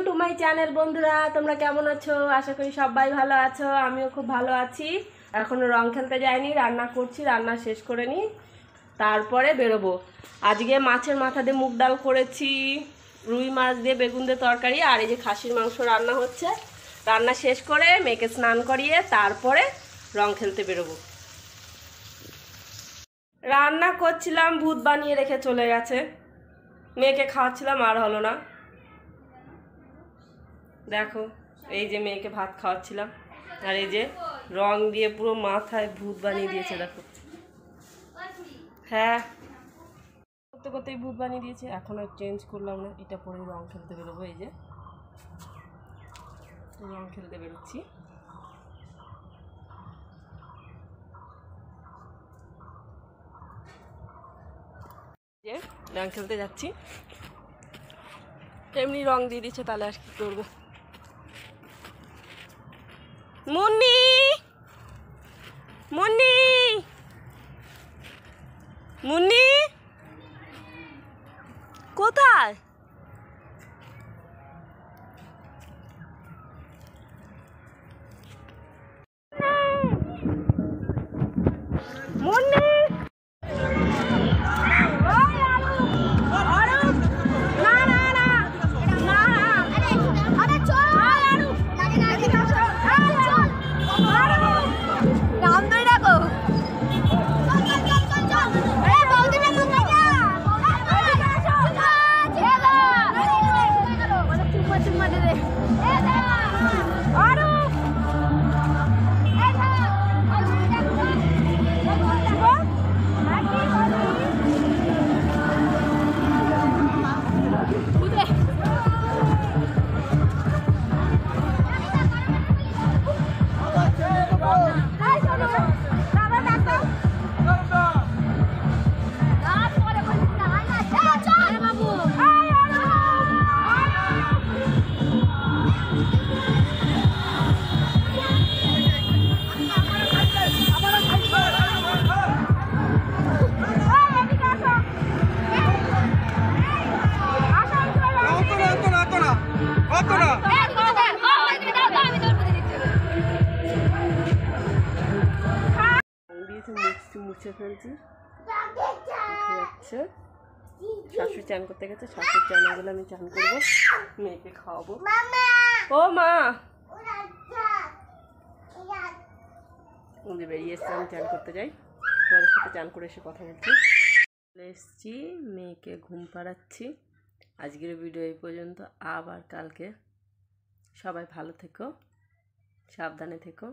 To my channel বন্ধুরা, তোমরা কেমন আছো? আশা করি সবাই ভালো আছো। আমিও খুব ভালো আছি। এখনো রং খেলতে যাইনি, রান্না করছি, রান্না শেষ করে নিই, তারপরে বেরোবো। আজকে মাছের মাথা দিয়ে মুগ ডাল করেছি, রুই মাছ দিয়ে বেগুন দিয়ে তরকারি, আর এই যে খাসির মাংস রান্না হচ্ছে। রান্না শেষ করে মেয়েকে স্নান করিয়ে তারপরে রং খেলতে বেরোবো। রান্না করছিলাম, ভূত বানিয়ে রেখে চলে গেছে। মেয়েকে খাওয়াচ্ছিলাম, আর হলো না। দেখো, এই যে মেয়েকে ভাত খাওয়াচ্ছিলাম, আর এই যে রং দিয়ে পুরো মাথায় ভূত বানিয়ে দিয়েছে। দেখো, হ্যাঁ, করতে করতেই ভূত বানিয়ে দিয়েছে। এখন আর চেঞ্জ করলাম না, এটা পরেই রং খেলতে বেরোবো। এই যে রং খেলতে বেরোচ্ছি। যে রং খেলতে যাচ্ছি, এমনি রং দিয়ে দিচ্ছে, তাহলে আর কি করবো। মুন্নি, মুন্নি, মুন্নি কোথায়? মুন্নি, মুছে ফেলছি, উঠে যাচ্ছে। শাশুড়ি চান করতে গেছে, শাশুড়ি চান গেলে আমি চান করবো, মেয়েকে খাওয়াবো। ও মা, বেরিয়ে এসছে, আমি চান করতে যাই। তোমাদের সাথে চান করে এসে কথা বলছি। চলে এসছি, মেয়েকে ঘুম পাড়াচ্ছি। আজকের ভিডিও এই পর্যন্ত, আবার কালকে। সবাই ভালো থেকো, সাবধানে থেকো।